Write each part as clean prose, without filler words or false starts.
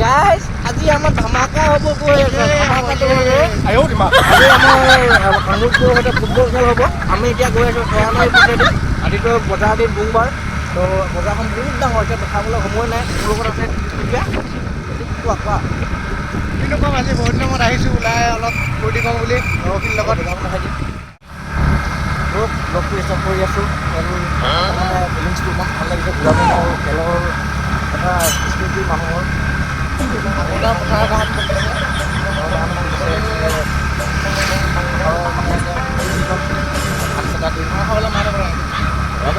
guys আজি আমাৰ ধামাকা হ'ব গৈ আছে ধামাকাটো হ'ব আজি আমাৰ কামৰূপৰ সৈতে ফুটবল খেল হ'ব আমি এতিয়া গৈ আছোঁ খয়ামাৰী পিছেদি আজিতো বজাৰ দিন বুধবাৰ তো বজাৰখন বহুত ডাঙৰ এতিয়া দেখাবলৈ সময় নাই মোৰ লগত আছে কোৱা কিন্তু কম আজি বহুত দিনৰ মূৰত আহিছোঁ ওলাই অলপ ফূৰ্তি কৰোঁ বুলি লগৰখিনিৰ লগত লগটো ষ্টাৰ্ট কৰি আছোঁ আৰু মানে ফিলিংছটো ইমান ভাল লাগিছে ঘূৰাব আৰু খেলৰ এটা স্মৃতি মানুহৰ পথাৰ গান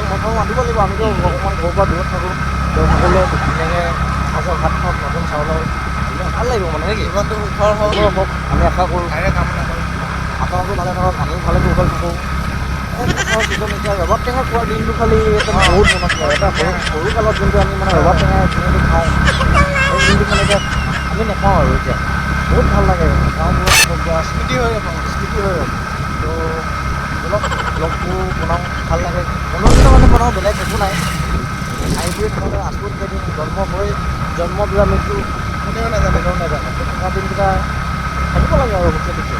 মঠৰ মাতিব লাগিব আমিতো অকণমান ঘৰৰ পৰা দূৰত থাকোঁ তো সকলোৱে ধুনীয়াকৈ সাজৰ ভাত খাওঁ নতুন চাউলৰ ভাল লাগিব মানে নেকি জীৱনটো সুখৰ হওক আমি আশা কৰোঁ কামনা কৰোঁ আপোনালোকো ভালে থাকক আমিও ভালে কুশল থাকোঁ এতিয়া ৰবাব টেঙা খোৱাৰ দিনটো খালি এটা বহুত মনত পৰে এটা সৰু কালত যোনটো আমি মানে ৰবাব টেঙা যোনটো খাওঁ সেই দিনটো মানে এতিয়া আমি নেখাওঁ আৰু এতিয়া বহুত ভাল লাগে গাঁওবোৰত স্মৃতি হৈ যাব তো অলপ লগবোৰ বনাওঁ ভাল লাগে মনোৰঞ্জনৰ মানে বনাওঁ বেলেগ একো নাই আইবোৰে খাবলৈ আঁচুত কেইদিন জন্ম বিয়া মৃত্যু কোনেও নাজানে থকা দিনকেইটা থাকিব লাগে আৰু সুখে দুখে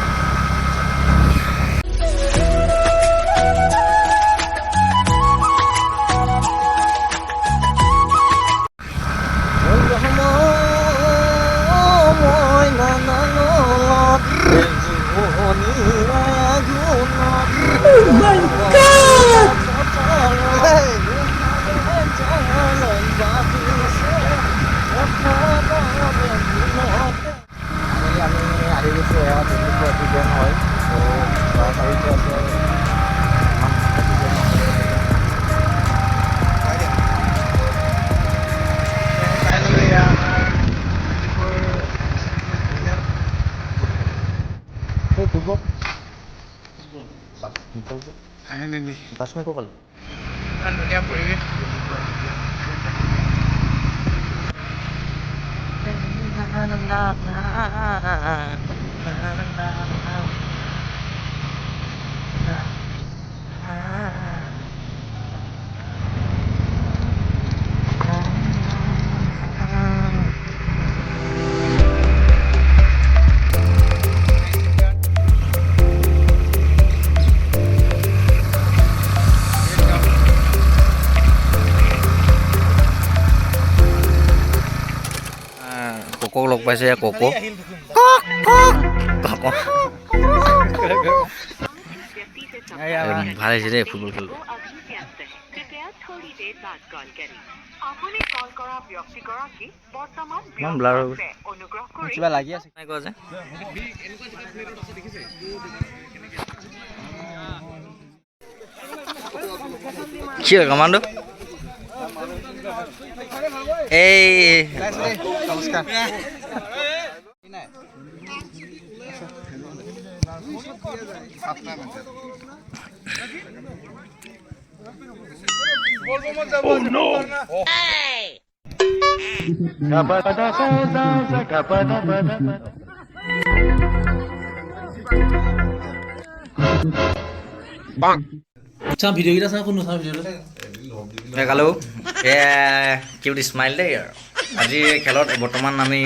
আহি গৈছোঁ এয়া দিল্লীটো অতিক্ৰম হয় তো চাৰিটো আছে বাছ মেকো পালোঁ ইমান ধুনীয়া পৰিৱেশ কোকক লগ পাইছে কোকো ভাল হৈছে দেই ফুটবল খেল কিবা লাগি আছে কি হয় কমাণ্ডো এই নমস্কাৰ ভিডিঅ' কেইটা চাওঁ কোনো চাওঁ ভিডিঅ'টো হেল্ল' কিউট স্মাইল দেই আৰু আজি খেলত বৰ্তমান আমি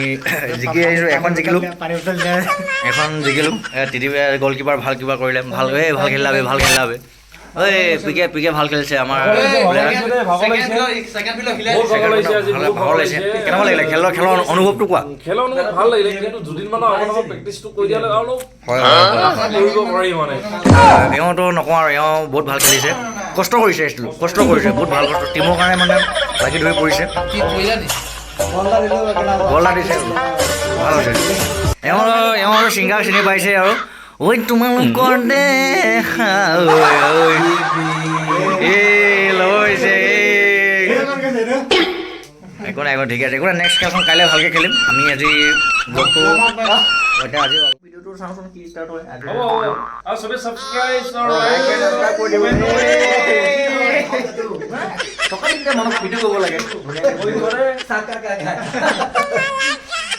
জিকি আহিছোঁ এখন জিকিলোঁ টিটিপিয়ে গ'লকিপাৰ ভাল কিবা কৰিলে ভাল খেলিলে ঐ পিকে ভাল খেলিছে আমাৰ ভাগৰ লাগিছে কেনেকুৱা লাগিলে খেলৰ অনুভৱটো কোৱা খেলৰ অনুভৱ ভাল লাগিলে কিন্তু দুদিনমানৰ আগত প্ৰেক্টিচটো কৰি দিয়ালে আৰু অলপ কৰিব পাৰি মানে এওঁতো নকওঁ আৰু এওঁ বহুত ভাল খেলিছে কষ্ট কৰিছে বহুত ভাল কষ্ট টিমৰ কাৰণে মানে লাগি ধৰি পৰিছে বল এটা দিছে ভাল হৈছে এওঁ আৰু ছিংগাৰ চিনি পাইছে আৰু ঐ তোমালোকৰ দেখা লৈছে একো নাই ঠিক আছে একো নাই নেক্সট খেলখন কাইলৈ ভালকৈ খেলিম আমি আজি ব্লগটো আজি ভিডিঅ'টো চাওঁচোন কি ষ্টাৰ্ট হয় আৰু চবে ছাবস্ক্ৰাইব মনত ভিডিঅ' কৰিব লাগে